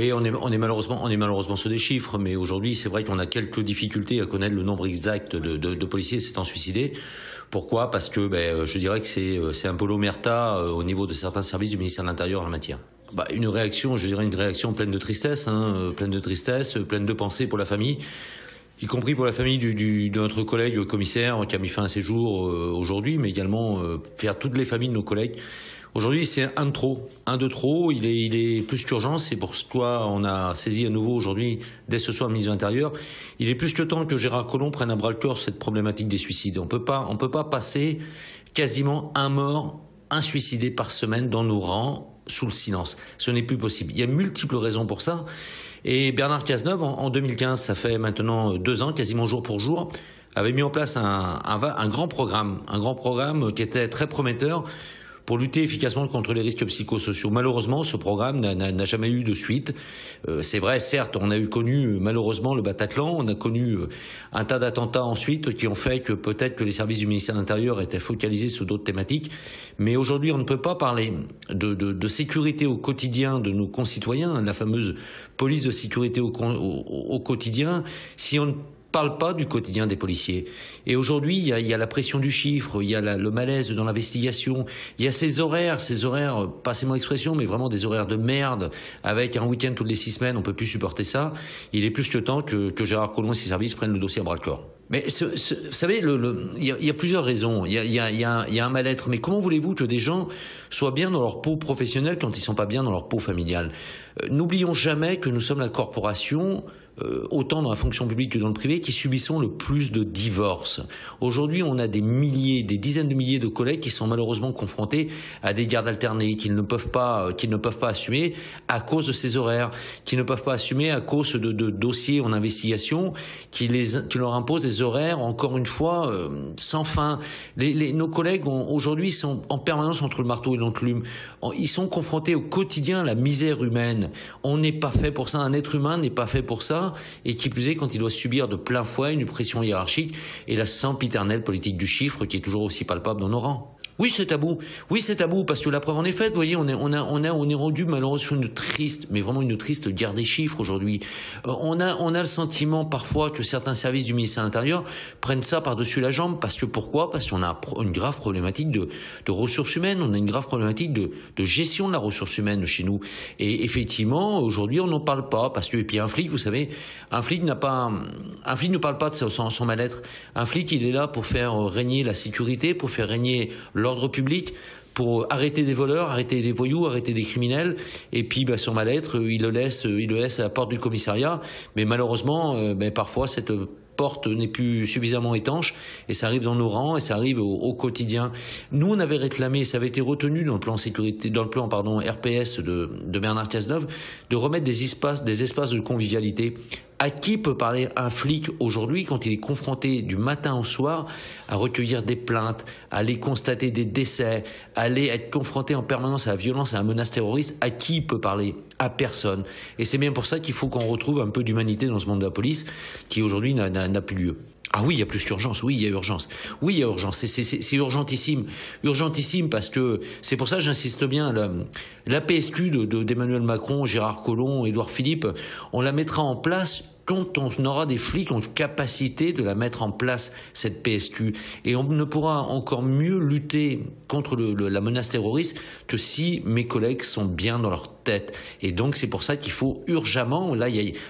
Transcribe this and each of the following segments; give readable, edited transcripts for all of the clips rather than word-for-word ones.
Oui, on est malheureusement sur des chiffres, mais aujourd'hui, c'est vrai qu'on a quelques difficultés à connaître le nombre exact de policiers s'étant suicidés. Pourquoi? Parce que je dirais que c'est un peu l'omerta au niveau de certains services du ministère de l'Intérieur en la matière. Une réaction pleine de tristesse, pleine de pensée pour la famille, y compris pour la famille de notre collègue commissaire qui a mis fin à ses jours aujourd'hui, mais également vers toutes les familles de nos collègues. Aujourd'hui, c'est un de trop. Il est plus qu'urgent. C'est pour quoi on a saisi à nouveau aujourd'hui, dès ce soir, le ministre de l'Intérieur. Il est plus que temps que Gérard Collomb prenne à bras le corps cette problématique des suicides. On peut pas passer quasiment un suicidé par semaine dans nos rangs sous le silence. Ce n'est plus possible. Il y a multiples raisons pour ça. Et Bernard Cazeneuve, en 2015, ça fait maintenant 2 ans, quasiment jour pour jour, avait mis en place un grand programme qui était très prometteur pour lutter efficacement contre les risques psychosociaux. Malheureusement, ce programme n'a jamais eu de suite. C'est vrai, certes, on a connu malheureusement le Bataclan, on a connu un tas d'attentats ensuite qui ont fait que peut-être que les services du ministère de l'Intérieur étaient focalisés sur d'autres thématiques. Mais aujourd'hui, on ne peut pas parler de sécurité au quotidien de nos concitoyens, la fameuse police de sécurité au quotidien, si on ne parle pas du quotidien des policiers. Et aujourd'hui, il y a la pression du chiffre, il y a le malaise dans l'investigation, il y a ces horaires, passez-moi l'expression, mais vraiment des horaires de merde, avec un week-end toutes les 6 semaines, on peut plus supporter ça. Il est plus que temps que Gérard Collomb et ses services prennent le dossier à bras le corps. Mais vous savez, il y a plusieurs raisons. Il y a un mal-être. Mais comment voulez-vous que des gens soient bien dans leur peau professionnelle quand ils sont pas bien dans leur peau familiale? N'oublions jamais que nous sommes la corporation, autant dans la fonction publique que dans le privé, qui subissons le plus de divorces. Aujourd'hui, on a des dizaines de milliers de collègues qui sont malheureusement confrontés à des gardes alternés, qu'ils ne peuvent pas assumer à cause de ces horaires, qu'ils ne peuvent pas assumer à cause de dossiers en investigation, qui leur imposent des horaires, encore une fois, sans fin. Nos collègues aujourd'hui sont en permanence entre le marteau et l'enclume. Ils sont confrontés au quotidien à la misère humaine. On n'est pas fait pour ça. Un être humain n'est pas fait pour ça. Et qui plus est quand il doit subir de plein fouet une pression hiérarchique et la sempiternelle politique du chiffre qui est toujours aussi palpable dans nos rangs. Oui, c'est tabou. Oui, c'est tabou parce que la preuve en est faite. Vous voyez, on est rendu malheureusement sur une triste guerre des chiffres aujourd'hui. On a le sentiment parfois que certains services du ministère de l'Intérieur prennent ça par-dessus la jambe. Parce que pourquoi? Parce qu'on a une grave problématique de ressources humaines. On a une grave problématique de gestion de la ressource humaine chez nous. Et effectivement, aujourd'hui, on n'en parle pas parce que, et puis un flic, vous savez, un flic ne parle pas de son mal-être. Un flic, il est là pour faire régner la sécurité, pour faire régner l'ordre public, pour arrêter des voleurs, arrêter des voyous, arrêter des criminels. Et puis son mal-être, il le laisse à la porte du commissariat. Mais malheureusement, parfois cette porte n'est plus suffisamment étanche et ça arrive dans nos rangs et ça arrive au quotidien. Nous, on avait réclamé, ça avait été retenu dans le plan RPS de Bernard Cazeneuve, de remettre des espaces de convivialité. À qui peut parler un flic aujourd'hui quand il est confronté du matin au soir à recueillir des plaintes, à aller constater des décès, à aller être confronté en permanence à la violence, à la menace terroriste? À qui il peut parler? À personne. Et c'est bien pour ça qu'il faut qu'on retrouve un peu d'humanité dans ce monde de la police qui aujourd'hui n'a plus lieu. Ah oui, il y a plus qu'urgence. Oui, il y a urgence. Oui, il y a urgence. C'est urgentissime. Urgentissime parce que c'est pour ça que j'insiste bien. La PSQ d'Emmanuel Macron, Gérard Collomb, Édouard Philippe, on la mettra en place quand on aura des flics en capacité de la mettre en place, cette PSQ. Et on ne pourra encore mieux lutter contre la menace terroriste que si mes collègues sont bien dans leur tête. Et donc c'est pour ça qu'il faut urgemment,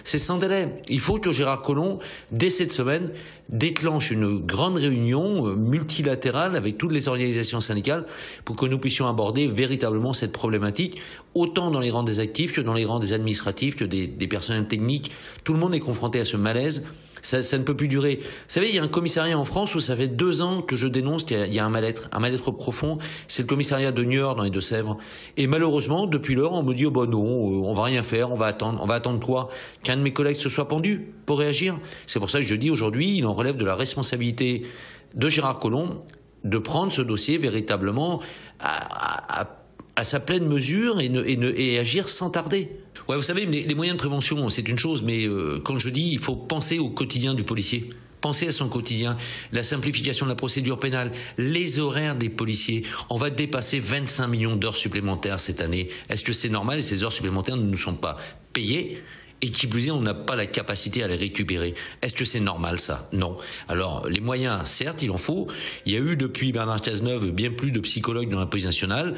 c'est sans délai, il faut que Gérard Collomb, dès cette semaine, déclenche une grande réunion multilatérale avec toutes les organisations syndicales pour que nous puissions aborder véritablement cette problématique, autant dans les rangs des actifs que dans les rangs des administratifs, que des personnels techniques. Tout le monde est confronté à ce malaise. Ça ne peut plus durer. Vous savez, il y a un commissariat en France où ça fait 2 ans que je dénonce qu'il y a un mal-être profond. C'est le commissariat de Niort dans les Deux-Sèvres. Et malheureusement, depuis lors, on me dit non, on va rien faire, on va attendre quoi? Qu'un de mes collègues se soit pendu pour réagir. C'est pour ça que je dis aujourd'hui, il en relève de la responsabilité de Gérard Collomb de prendre ce dossier véritablement à sa pleine mesure et agir sans tarder. Ouais, vous savez, les moyens de prévention, c'est une chose, mais quand je dis, il faut penser au quotidien du policier. Pensez à son quotidien, la simplification de la procédure pénale, les horaires des policiers. On va dépasser 25 millions d'heures supplémentaires cette année. Est-ce que c'est normal et ces heures supplémentaires ne nous sont pas payées ? Et qui plus est, on n'a pas la capacité à les récupérer. Est-ce que c'est normal ça? Non. Alors, les moyens, certes, il en faut. Il y a eu depuis Bernard Cazeneuve bien plus de psychologues dans la police nationale,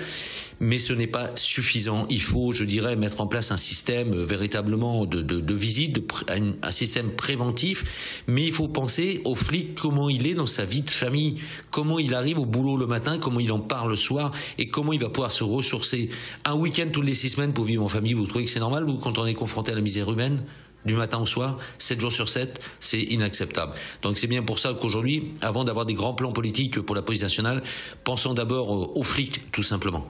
mais ce n'est pas suffisant. Il faut, je dirais, mettre en place un système véritablement de visite, un système préventif, mais il faut penser au flic, comment il est dans sa vie de famille, comment il arrive au boulot le matin, comment il en parle le soir, et comment il va pouvoir se ressourcer. Un week-end toutes les 6 semaines pour vivre en famille, vous trouvez que c'est normal, vous, quand on est confronté à la misère humaine, du matin au soir, 7 jours sur 7, c'est inacceptable. Donc c'est bien pour ça qu'aujourd'hui, avant d'avoir des grands plans politiques pour la police nationale, pensons d'abord aux flics, tout simplement.